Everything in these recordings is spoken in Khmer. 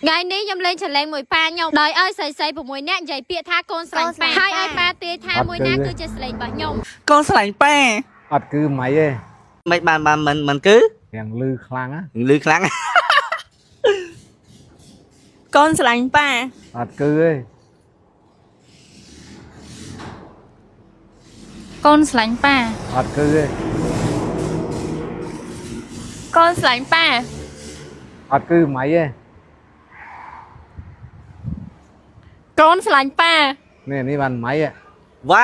ngày ní nhom lên challenge mùi pa nhom đòi ơi xây của mùi nè dạy bịa tha con sành pa hai ơi pa tê tha mùi nè cứ challenge bảo nhom con sành pa ọt cứ máy ấy mấy bàn mình cứ đèn lư khlang á lư kháng con sành pa ọt cứ ấy con sành pa ọt cứ ấy con sành pa ọt cứ máy ấy con sành pa nè ní bàn máy ấy wow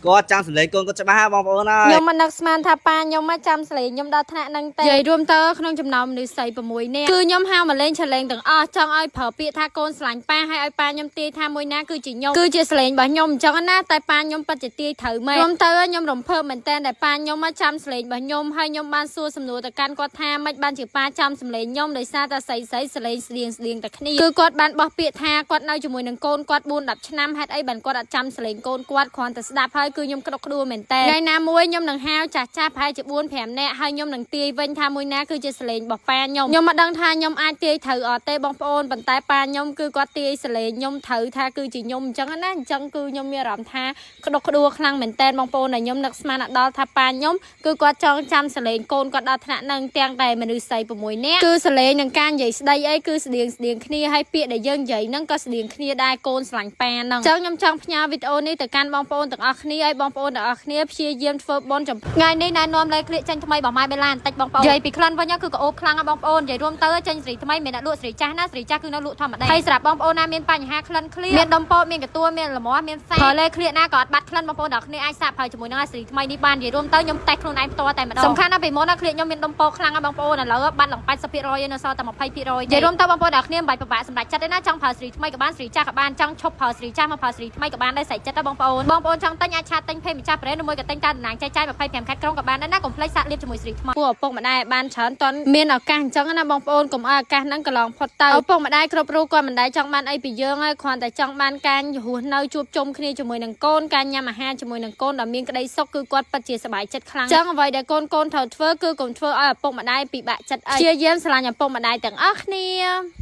có trang sử lấy con có chấm ha bong bóng ơi nhomมันนักสมานทาปาញោមមកចាំស្លេញោមដល់ថ្នាក់នឹងទេនិយាយរួមទៅក្នុងចំណោមមនុស្សស្រី6នាក់គឺញោមហៅមកលេងឆលេងទាំងអស់ចង់ឲ្យប្រើពាក្យថាកូនស្លាញ់ប៉ាហើយឲ្យប៉ាញោមទាយថាមួយណាគឺជាញោមគឺជាស្លេងរបស់ញោមអញ្ចឹងណាតែប៉ាញោមពិតជាទាយត្រូវមែនរួមទៅញោមរំភើបមែនតើតែប៉ាញោមមកចាំស្លេងរបស់ញោមហើយញោមបានសួរសំណួរទៅកាន់គាត់ថាមិនបានជាប៉ាចាំស្លេងញោមដោយសារតែស្រីស្លេងស្តៀងតែគ្នាគឺគាត់បានបោះពាក្យថាគាត់នៅជាមួយនឹងកូនគាត់4-10ឆ្នាំហេតុអីបានគាត់អត់ចាំស្លេងកូនគាត់គ្រាន់តែស្ដាប់ហើយគឺញោមក្តុកក្តួលមែនតើថ្ងៃណាមួយញោមនឹងហៅចាស់ប្រហែលជា4-5នាក់ហើយញោមនឹងទាយវិញថាមួយណាគឺជាស្លេងរបស់ប៉ាញោមមកដឹងថាញោមអាចទាយត្រូវអត់ទេបងប្អូនប៉ុន្តែប៉ាញោមគឺគាត់ទាយស្លេងញោមត្រូវថាគឺជាញោមអញ្ចឹងណាអញ្ចឹងគឺញោមមានអារម្មណ៍ថាក្តុកក្តួលខ្លាំងមែនតើបងប្អូនដែលញោមនឹកស្មានដល់ថាប៉ាញោមគឺគាត់ចង់ចាំស្លេងកូនគាត់ដល់ថ្នាក់នឹងទាំងតែមនុស្សស្រី6នាក់គឺស្លេងនឹងការនិយាយស្ដីអីគឺស្តៀងគ្នាហើយពាក្យដែលយើងនិយាយហ្នឹងក៏ស្តៀងគ្នាដែរកូនស្លាញ់ប៉ាហ្នឹងអញ្ចឹងខ្ញុំចង់ផ្ញើវីដេអូនេះទៅកាន់បងប្អូនទាំងអស់គ្នាឲ្យបងប្អូនទាំងអស់គ្នាព្យាយាមធ្វើបន់ថ្ងៃនេះណែនាំលេខគ្លៀកចេញថ្មីរបស់ម៉ែបេឡាបន្តិចបងប្អូននិយាយពីក្លិនវិញគឺក្អូបខ្លាំងណាស់បងប្អូននិយាយរួមទៅចេញស្រីថ្មីមានអ្នកលក់ស្រីចាស់ណាស្រីចាស់គឺនៅលក់ធម្មតាហើយសម្រាប់បងប្អូនណាមានបញ្ហាក្លិនឃ្លៀកមានដុំពោតមានកទួមានលមាស់មានសាប្រើលេខគ្លៀកណាក៏អត់បាត់ក្លិនបងប្អូនដល់គ្នាអាចសាកប្រើជាមួយនឹងស្រីថ្មីនេះបាននិយាយរួមទៅខ្ញុំតេស្តខ្លួនឯងផ្ទាល់តែម្ដងសំខាន់ណាស់ពីមុនណាគ្លៀកខ្ញុំមានដុំពោតខ្លាំងណាស់បងប្អូនឥឡូវបាត់ឡើង80%ហើយនៅសល់តែ20%និយាយរួមទៅបងប្អូនដល់គ្នាមិនបាច់ពិបាកសម្រាប់ចិត្តទេណាចង់ប្រើស្រីថ្មីក៏បានស្រីចាស់ក៏បានចង់ឈប់ប្រើស្រីចាស់មកប្រើស្រីថ្មីក៏បានដែរស្រីចិត្តដែរបងប្អូនចង់ទិញអាចឆាតទិញភេទម្ចាស់ប្រេនមួយក៏ទិញតាមតំណាងចែកចាយ25ខែក្រុងក៏បានដែរណាកុំភ្លេចសាកលាបជាមួយស្រីថ្មីពួកឪពុកម្ដាយបានច្រើនតន់មានឱកាសអញ្ចឹងណាបងប្អូនកុំឲ្យឱកាសហ្នឹងកន្លងផុតទៅឪពុកម្ដាយគ្រប់រូបគាត់មិនដែលចង់បានអីពីយើងហើយគ្រាន់តែចង់បានការរស់នៅជួបជុំគ្នាជាមួយនឹងកូនការញ៉ាំអាហារជាមួយនឹងកូនដែលមានក្តីសុខគឺគាត់ពិតជាសប្បាយចិត្តខ្លាំងអញ្ចឹងអ្វីដែលកូនត្រូវធ្វើគឺកុំធ្វើឲ្យឪពុកម្ដាយពិបាកចិត្តអីព្យាយាមស្រឡាញ់ឪពុកម្ដាយទាំងអស់គ្នា